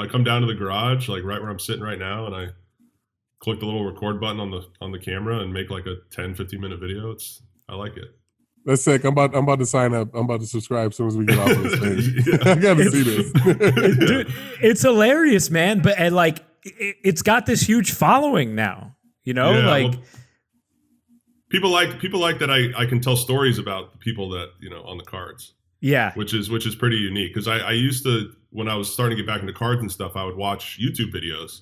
come down to the garage, like right where I'm sitting right now, and I click the little record button on the camera and make like a 10-15 minute video. I like it. That's sick. I'm about to sign up. I'm about to subscribe as soon as we get off this thing. I gotta see this. Dude, it's hilarious, man. But it's got this huge following now. Well, people like that I can tell stories about the people that on the cards. Yeah, which is pretty unique, because I used to, when I was starting to get back into cards and stuff, I would watch YouTube videos,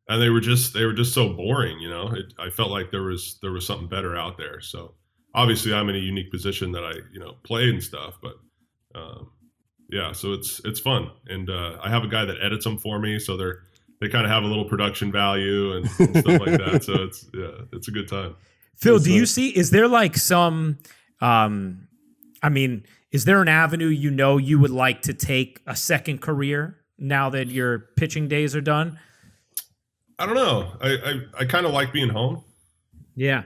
and they were just so boring. I felt like there was something better out there. So obviously I'm in a unique position that I play and stuff, but Yeah, so it's fun, and I have a guy that edits them for me, so they kind of have a little production value and stuff like that. So it's a good time. Phil, do you see? Is there like some? I mean, is there an avenue you would like to take a second career now that your pitching days are done? I don't know. I kind of like being home. Yeah.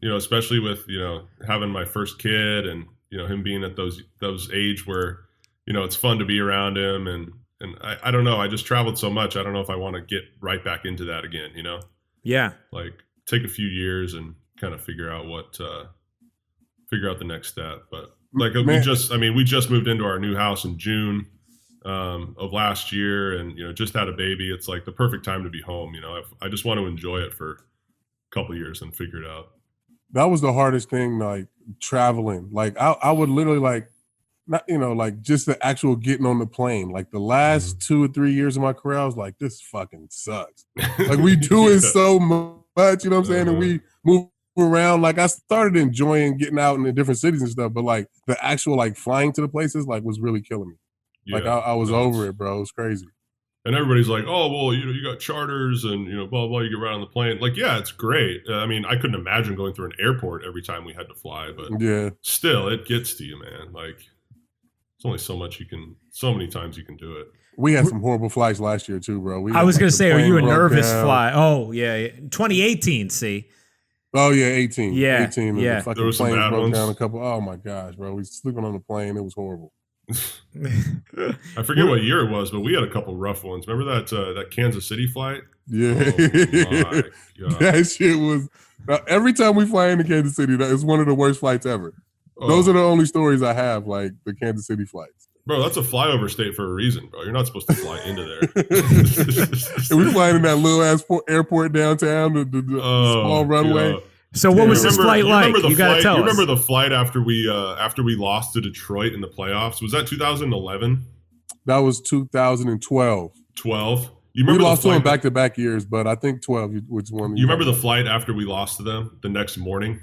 Especially with having my first kid and him being at those age where it's fun to be around him and I don't know. I just traveled so much. I don't know if I want to get right back into that again. Yeah. Like take a few years and kind of figure out the next step. But like we just moved into our new house in June of last year, and just had a baby. It's like the perfect time to be home. I just want to enjoy it for a couple of years and figure it out. That was the hardest thing, like traveling. Like I would literally like, not like just the actual getting on the plane. Like the last 2 or 3 years of my career, I was like, this fucking sucks. Like we doing so much, you know what I'm saying? And we move around. Like I started enjoying getting out in the different cities and stuff, but like the actual like flying to the places like was really killing me. Yeah, like I was over it, bro. It was crazy. And everybody's like, oh, well, you got charters and, blah, blah, you get right on the plane. Like, yeah, it's great. I mean, I couldn't imagine going through an airport every time we had to fly, but still, it gets to you, man. Like, it's only so many times you can do it. We had some horrible flights last year too, bro. I was going to say, are you a nervous fly? Oh, yeah. 2018, see? Oh, yeah, 18. Yeah, 18. Yeah. The fucking plane broke down a couple. Oh, my gosh, bro. We sleeping on the plane. It was horrible. I forget what year it was, but we had a couple rough ones. Remember that Kansas City flight? Yeah. Oh, my God. That shit was every time we fly into Kansas City, that is one of the worst flights ever. Those are the only stories I have, like the Kansas City flights. Bro, that's a flyover state for a reason, bro. You're not supposed to fly into there. And we flying in that little ass airport downtown, the small runway. God. So what was this flight like? You got to tell us. You remember the flight after we lost to Detroit in the playoffs? Was that 2011? That was 2012. 12? We lost to them back-to-back years, but I think 12 which one. You remember the flight after we lost to them the next morning?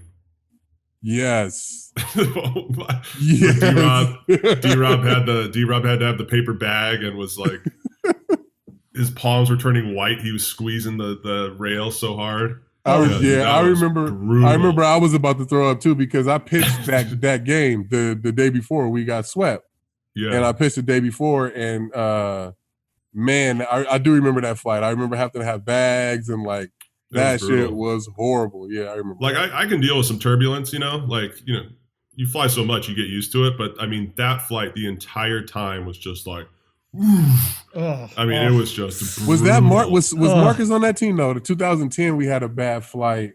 Yes. Yes. D-Rob had to have the paper bag and was like his palms were turning white. He was squeezing the rail so hard. I remember I was about to throw up too because I pitched that game the day before we got swept. Yeah. And I pitched the day before and man, I do remember that flight. I remember having to have bags and like that shit was horrible. Yeah, I remember. Like I can deal with some turbulence, like, you fly so much you get used to it, but I mean that flight the entire time was just like it was just brutal. Was that was Marcus on that team though? The 2010 we had a bad flight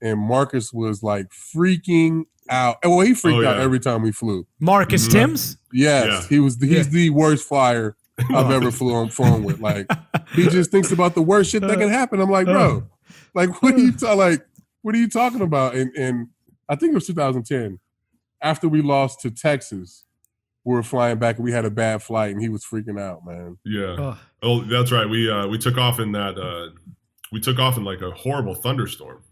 and Marcus was like freaking out. Well, he freaked out every time we flew. Marcus Timms? Yes, yeah. He's the worst flyer I've ever flown with. Like he just thinks about the worst shit that can happen. I'm like, bro, like what are you talking about? And I think it was 2010 after we lost to Texas. We were flying back and we had a bad flight and he was freaking out, man. Yeah. Oh, that's right. We took off in like a horrible thunderstorm.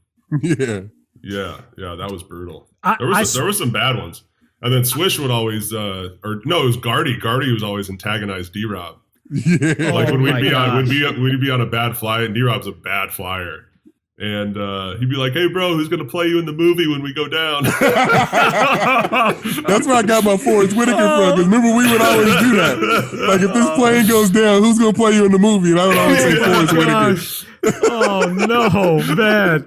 Yeah. Yeah. Yeah. That was brutal. There was some bad ones. And then Swish would always, it was Gardy. Gardy was always antagonize D-Rob. Yeah. Like when we'd be on a bad flight and D-Rob's a bad flyer. And he'd be like, hey, bro, who's going to play you in the movie when we go down? That's where I got my Forrest Whitaker from. Because remember, we would always do that. Like, if this plane goes down, who's going to play you in the movie? And I would always say Forrest Whitaker. Oh, no, man.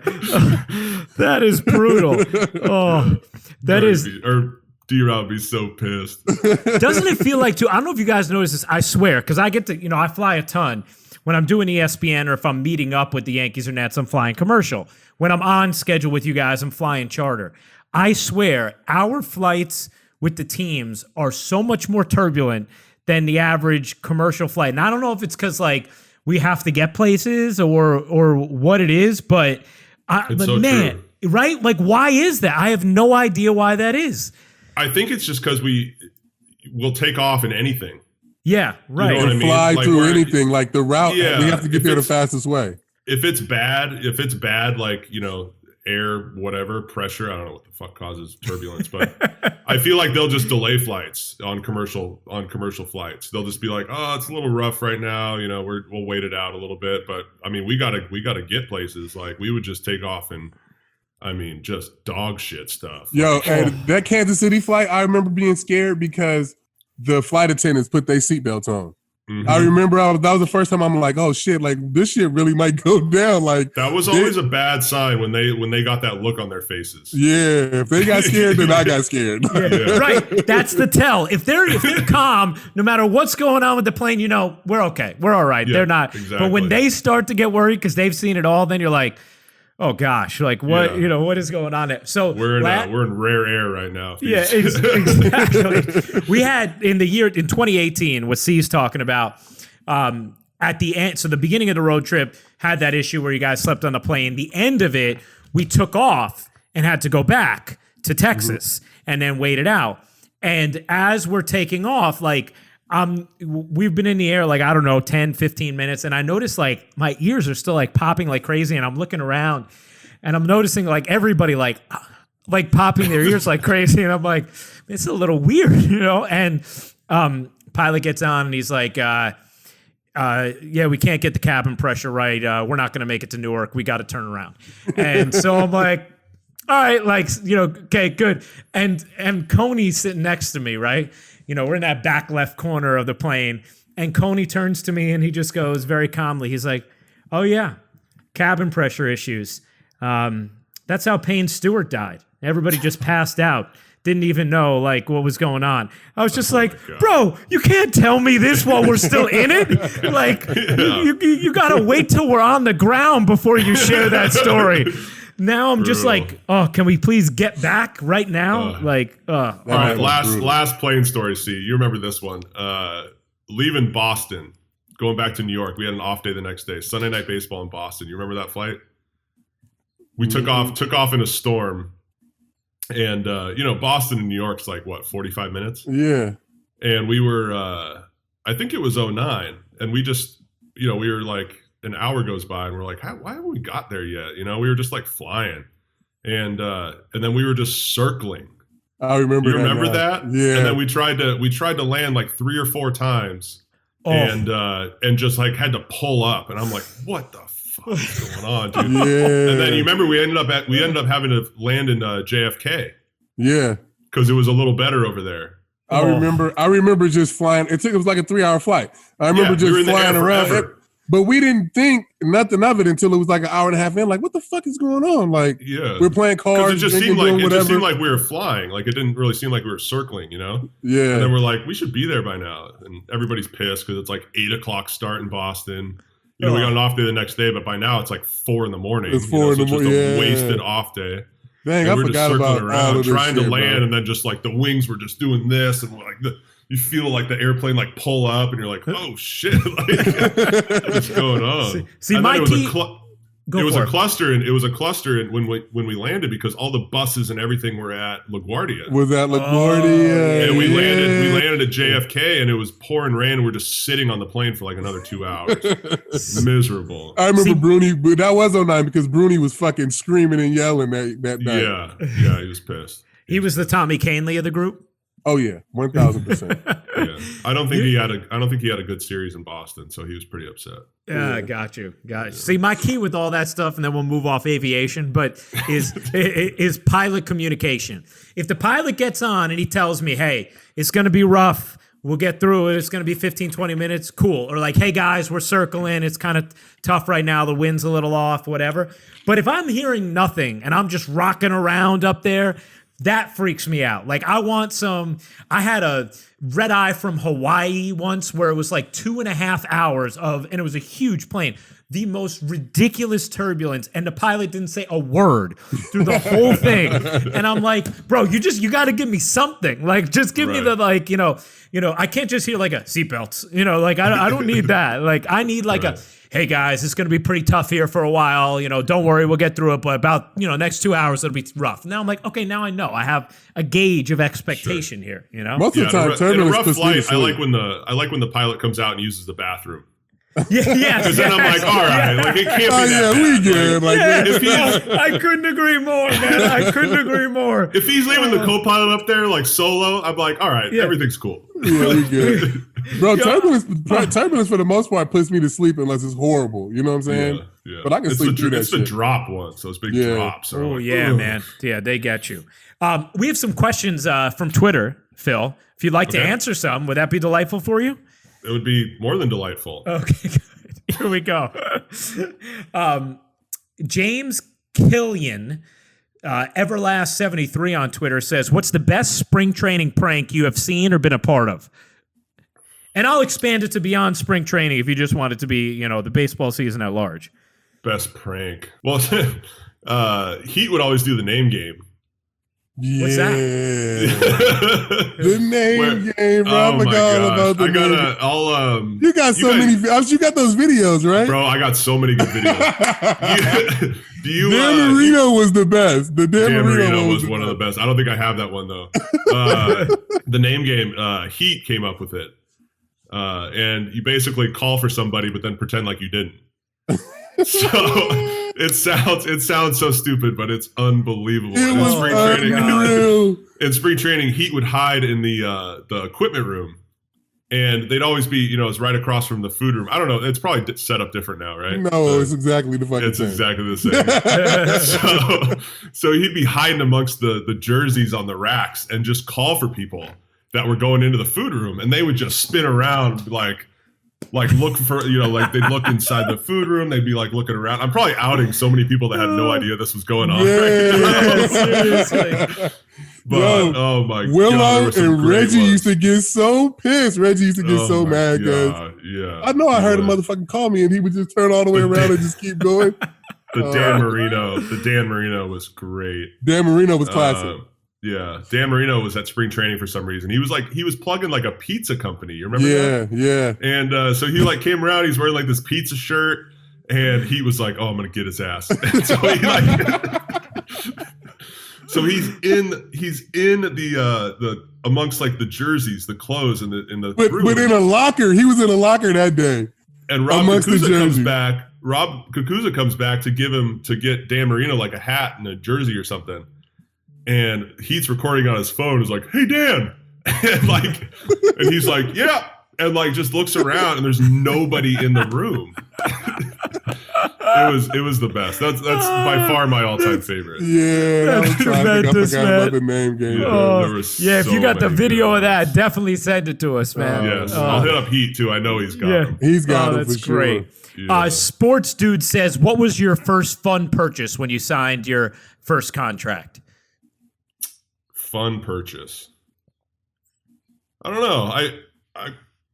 That is brutal. Oh, that is... Or D-Rob be so pissed. Doesn't it feel like, too, I don't know if you guys notice this, I swear, because I get to, I fly a ton. When I'm doing ESPN or if I'm meeting up with the Yankees or Nets, I'm flying commercial. When I'm on schedule with you guys, I'm flying charter. I swear, our flights with the teams are so much more turbulent than the average commercial flight. And I don't know if it's because like we have to get places or what it is, but man, true. Right? Like, why is that? I have no idea why that is. I think it's just because we'll take off in anything. Yeah, right. You know fly like through anything, like the route. Yeah, we have to get there the fastest way. If it's bad, like air, whatever pressure. I don't know what the fuck causes turbulence, but I feel like they'll just delay flights on commercial flights. They'll just be like, oh, it's a little rough right now. You know, we'll wait it out a little bit. But I mean, we gotta get places. Like we would just take off and, I mean, just dog shit stuff. Yo, and that Kansas City flight, I remember being scared because the flight attendants put their seatbelts on. Mm-hmm. I remember that was the first time I'm like, oh shit, like this shit really might go down. Like that was always a bad sign when they got that look on their faces. Yeah, if they got scared, then I got scared. Yeah. Right, that's the tell. If they're calm, no matter what's going on with the plane, you know we're okay, we're all right. Yeah, they're not. Exactly. But when they start to get worried because they've seen it all, then you're like, oh gosh, like what what is going on there? So we're in rare air right now. Yeah, exactly. We had in 2018, what C's talking about, at the end. So the beginning of the road trip had that issue where you guys slept on the plane. The end of it, we took off and had to go back to Texas and then wait it out. And as we're taking off, like we've been in the air like, I don't know, 10, 15 minutes. And I noticed like my ears are still like popping like crazy. And I'm looking around and I'm noticing like everybody like popping their ears like crazy. And I'm like, it's a little weird, you know? And pilot gets on and he's like, yeah, we can't get the cabin pressure right. We're not going to make it to Newark. We got to turn around. And so I'm like, all right, like, you know, okay, good. And Coney's sitting next to me, right? You know, we're in that back left corner of the plane, and Coney turns to me and he just goes very calmly. He's like, oh, yeah, cabin pressure issues. That's how Payne Stewart died. Everybody just passed out. Didn't even know, like, what was going on. I was just like, bro, you can't tell me this while we're still in it. Like, you got to wait till we're on the ground before you share that story. Now I'm just like, oh, can we please get back right now? All right, last plane story, C. You remember this one. Leaving Boston, going back to New York. We had an off day the next day. Sunday night baseball in Boston. You remember that flight? We took off in a storm. And, you know, Boston and New York's like, what, 45 minutes? Yeah. And we were, I think it was 09. And we just, you know, we were like, an hour goes by and we're like, why haven't we got there yet? You know, we were just like flying, and then we were just circling. I remember. You remember that? Yeah. And then we tried to land like 3 or 4 times, and just like had to pull up, and I'm like, what the fuck is going on, dude? Yeah. And then you remember we ended up having to land in JFK. Yeah. Because it was a little better over there. I remember just flying. It was like a 3-hour flight. I remember just flying around. But we didn't think nothing of it until it was like an hour and a half in. Like, what the fuck is going on? Like, we're playing cards. It just seemed like we were flying. Like, it didn't really seem like we were circling, you know? Yeah. And then we're like, we should be there by now. And everybody's pissed because it's like 8:00 start in Boston. You know, we got an off day the next day, but by now it's like 4 in the morning. It's 4 in the morning. Just a wasted off day. Dang, I forgot about all of this trying to shit, land, bro. and then just like the wings were just doing this, and like you feel like the airplane like pull up, and you're like, oh shit, like what's going on? See, my key. It was a cluster, and when we landed because all the buses and everything were at LaGuardia. Was at LaGuardia, and we landed at JFK, and it was pouring rain. And we're just sitting on the plane for like another 2 hours. Miserable. I remember Bruni, but that was 09 because Bruni was fucking screaming and yelling that night. Yeah, he was pissed. He was the Tommy Canley of the group. Oh yeah, 1,000%. Yeah, I don't think he had a good series in Boston, so he was pretty upset. Yeah, got you. See, my key with all that stuff, and then we'll move off aviation, but is pilot communication. If the pilot gets on and he tells me, hey, it's going to be rough, we'll get through it, it's going to be 15, 20 minutes, cool. Or like, hey guys, we're circling, it's kind of tough right now, the wind's a little off, whatever. But if I'm hearing nothing and I'm just rocking around up there, that freaks me out. Like I had a red eye from Hawaii once where it was like 2.5 hours and it was a huge plane, the most ridiculous turbulence. And the pilot didn't say a word through the whole thing. And I'm like, bro, you got to give me something. Like, just give me the, like, you know, I can't just hear like a seatbelts, you know, like I don't need that. Like I need like hey guys, it's going to be pretty tough here for a while. You know, don't worry, we'll get through it. But about, you know, next 2 hours, it'll be rough. Now I'm like, okay, now I know. I have a gauge of expectation here, you know? Most of the time, in a rough flight, I like when the pilot comes out and uses the bathroom. Because then I'm like, all right, like it can't be that we bad. good. I couldn't agree more, man. I couldn't agree more. If he's leaving the co-pilot up there like solo, I'm like, all right, everything's cool. Yeah, we good. Bro, turbulence for the most part puts me to sleep unless it's horrible. You know what I'm saying? Yeah. But I can sleep through that It's shit. the drop ones, those big drops. Oh, man. Yeah, they get you. We have some questions from Twitter, Phil. If you'd like to answer some, would that be delightful for you? It would be more than delightful. Okay, good. Here we go. James Killian, Everlast73 on Twitter says, what's the best spring training prank you have seen or been a part of? And I'll expand it to beyond spring training if you just want it to be, the baseball season at large. Best prank. Well, Heat would always do the name game. Yeah. What's that? The name game, bro. I forgot all about the name. You got many. You got those videos, right? Bro, I got so many good videos. Dan Marino was the best. The Dan Marino was one of the best. I don't think I have that one, though. The name game, Heat came up with it. And you basically call for somebody, but then pretend like you didn't. So it sounds so stupid, but it's unbelievable. In spring training, Heat would hide in the equipment room, and they'd always be, it's right across from the food room. I don't know. It's probably set up different now, right? No, it's exactly the fucking same. It's exactly the same. So he'd be hiding amongst the jerseys on the racks and just call for people that were going into the food room, and they would just spin around like look for, like they'd look inside the food room. They'd be like looking around. I'm probably outing so many people that had no idea this was going on. Yeah, seriously. But oh my God, Willow and Reggie used to get so pissed. Reggie used to get so mad because I know I heard a motherfucking call me, and he would just turn all the way around and just keep going. Dan Marino was great. Dan Marino was classic. Yeah, Dan Marino was at spring training for some reason. He was plugging like a pizza company. You remember that? Yeah. And so he came around. He's wearing like this pizza shirt, and he was like, "Oh, I'm gonna get his ass." And so so he's in the amongst like the jerseys, the clothes, in the room. But in a locker, he was in a locker that day. And Rob Kukuza comes back. Rob Kukuza comes back to get Dan Marino like a hat and a jersey or something. And Heat's recording on his phone. Is like, "Hey Dan," and he's like, "Yeah," and just looks around, and there's nobody in the room. It was the best. That's by far my all-time favorite. Yeah, I forgot about the name game. If you got the video of that, definitely send it to us, man. Yes, I'll hit up Heat too. I know he's got them. He's got them for sure. Great. Yeah. Sports Dude says, "What was your first fun purchase when you signed your first contract?" Fun purchase. I don't know. I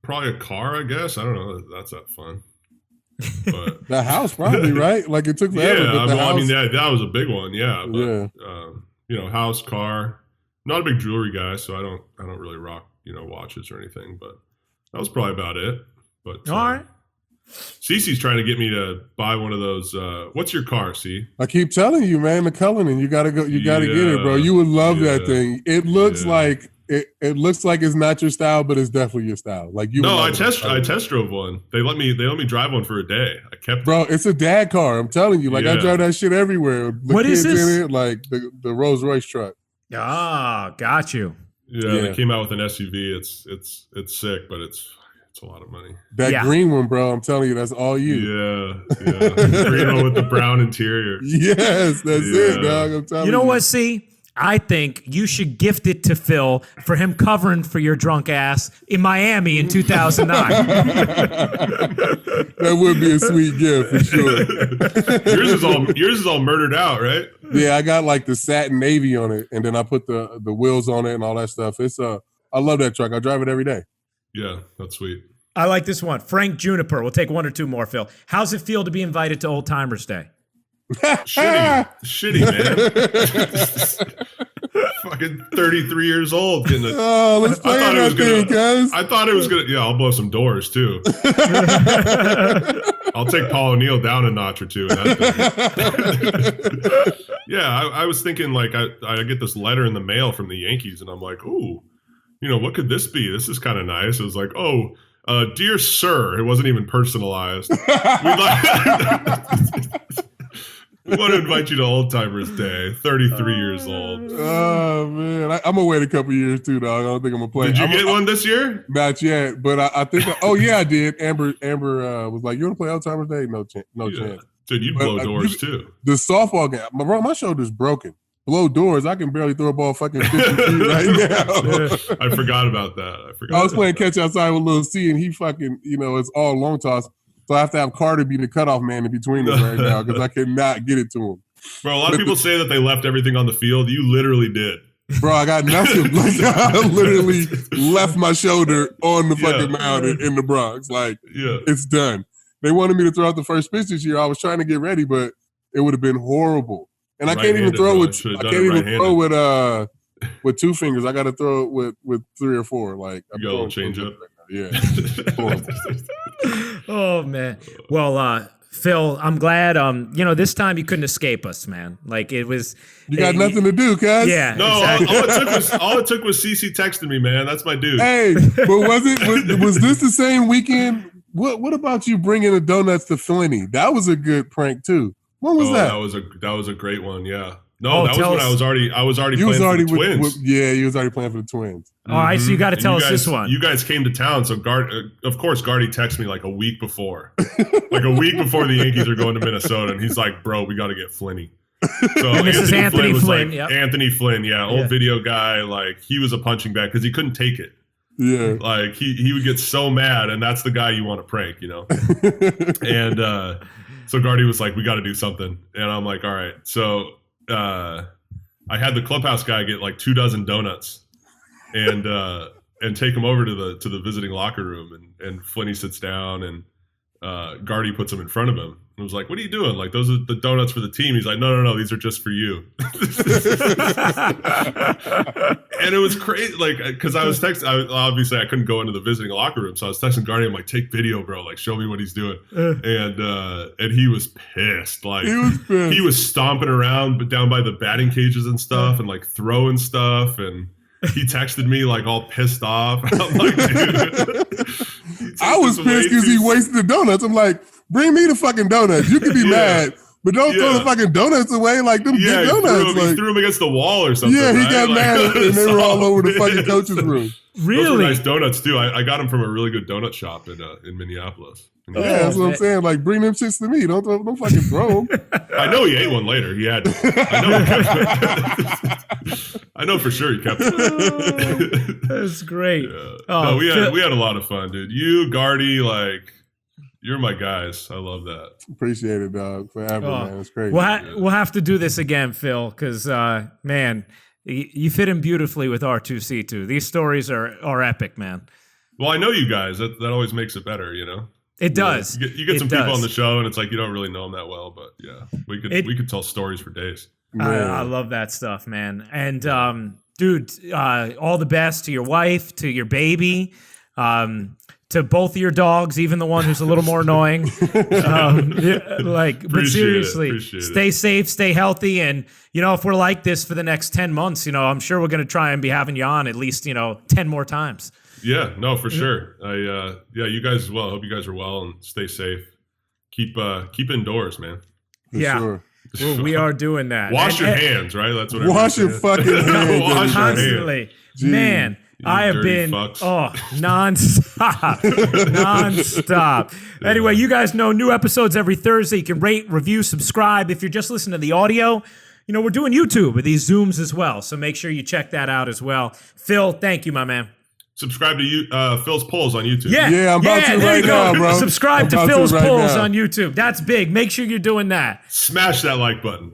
probably a car, I guess. I don't know. That's that fun. But the house probably, right? Like it took forever. Yeah, but I mean that was a big one. Yeah, but, house, car. Not a big jewelry guy, so I don't really rock watches or anything. But that was probably about it. But all right. Cece's trying to get me to buy one of those. What's your car, C? I keep telling you, man, the Cullinan. You gotta go. You gotta get it, bro. You would love that thing. It looks like it looks like it's not your style, but it's definitely your style. Like you. No, I test drove one. They let me drive one for a day. I kept. Bro, it's a dad car. I'm telling you. Like I drive that shit everywhere. The what is this? In it, like the Rolls Royce truck. Ah, got you. Yeah, they came out with an SUV. It's sick, but it's a lot of money. That green one, bro. I'm telling you, that's all you. Yeah. Green one with the brown interior. Yes, that's it, dog. I'm telling you. You know what, C? I think you should gift it to Phil for him covering for your drunk ass in Miami in 2009. That would be a sweet gift for sure. yours is all murdered out, right? Yeah, I got like the satin navy on it, and then I put the wheels on it and all that stuff. It's I love that truck. I drive it every day. Yeah, that's sweet. I like this one. Frank Juniper. We'll take one or two more, Phil. How's it feel to be invited to Old Timers Day? Shitty, man. Fucking 33 years old. Let's play that thing, guys. I thought it was gonna. Yeah, I'll blow some doors too. I'll take Paul O'Neill down a notch or two. Yeah, I was thinking like I get this letter in the mail from the Yankees, and I'm like, ooh. What could this be? This is kind of nice. It was like, Dear sir, it wasn't even personalized. We want to invite you to Old Timers Day. 33 years old. Oh man, I'm gonna wait a couple years too, dog. I don't think I'm gonna play. Did you get one this year? Not yet, but I think. I did. Amber was like, "You want to play Old Timers Day?" No chance. Dude, you'd blow doors too. The softball game, my shoulder's broken. Blow doors. I can barely throw a ball fucking 50 feet right now. I forgot about that. I was playing catch outside with Lil C, and he fucking, it's all long toss. So I have to have Carter be the cutoff man in between us right now because I cannot get it to him. Bro, a lot of people say that they left everything on the field. You literally did. Bro, I got nothing. Like, I literally left my shoulder on the fucking mound in the Bronx. Like, it's done. They wanted me to throw out the first pitch this year. I was trying to get ready, but it would have been horrible. And I can't even throw with two fingers. I got to throw it with 3 or 4. Like, you got to change up. Yeah. Oh man. Well, Phil, I'm glad. This time you couldn't escape us, man. Like it was. You got nothing to do, cuz. Yeah. No, exactly. all it took was CC texting me, man. That's my dude. Hey, but was this the same weekend? What about you bringing the donuts to Flinny? That was a good prank too. When was that? That was a great one. Yeah. No, that was when I was already playing for the Twins. You was already playing for the Twins. All right, so you got to tell us this one. You guys came to town, so of course, Gardy texted me like a week before. Like a week before the Yankees are going to Minnesota, and he's like, bro, we got to get Flinny. So and this is Anthony Flynn. Like, Anthony Flynn, old video guy. Like, he was a punching bag because he couldn't take it. Yeah. Like, he would get so mad, and that's the guy you want to prank, And so Gardy was like, we got to do something. And I'm like, all right. So I had the clubhouse guy get like 24 donuts and take them over to the visiting locker room, and Flinny sits down and Gardy puts them in front of him and was like, what are you doing? Like, those are the donuts for the team. He's like, no, these are just for you. And it was crazy, like, because I was texting, obviously I couldn't go into the visiting locker room, so I was texting Gardy. I'm like, take video, bro, like, show me what he's doing. And he was pissed. Like, he was stomping around but down by the batting cages and stuff, and like throwing stuff, and he texted me like all pissed off. I'm like, dude. I was pissed because he wasted the donuts. I'm like, bring me the fucking donuts. You can be mad, but don't throw the fucking donuts away like them big donuts. He threw them against the wall or something. Yeah, he got mad and they were all over the fucking coach's room. Really? Those were nice donuts too. I got them from a really good donut shop in Minneapolis. Yeah, that's what I'm saying. Like, bring them shits to me. Don't fucking throw them. I know he ate one later. He had. I know. I know for sure he kept it. That's great. Yeah. No, we had a lot of fun, dude. You, Gardy, like, you're my guys. I love that. Appreciate it, dog. Forever, man. It's crazy. We'll have to do this again, Phil, because man, you fit in beautifully with R2C2. These stories are epic, man. Well, I know you guys. That always makes it better, It does. You get some people on the show, and it's like you don't really know them that well, but yeah, we could tell stories for days. I love that stuff, man. And dude, all the best to your wife, to your baby, to both of your dogs, even the one who's a little more annoying. But seriously, stay safe, stay healthy, and if we're like this for the next 10 months, I'm sure we're going to try and be having you on at least 10 more times. Yeah, no, for sure. You guys as well. I hope you guys are well and stay safe. Keep indoors, man. For sure. Well, we are doing that. Wash your hands, right? That's what. Wash your fucking hands. Wash constantly, your hands. Man. I have been nonstop. Anyway, you guys know new episodes every Thursday. You can rate, review, subscribe. If you're just listening to the audio, we're doing YouTube with these Zooms as well. So make sure you check that out as well. Phil, thank you, my man. Subscribe to Phil's Polls on YouTube. Yeah, I'm about to right now, bro. Subscribe to Phil's Polls on YouTube. That's big. Make sure you're doing that. Smash that like button.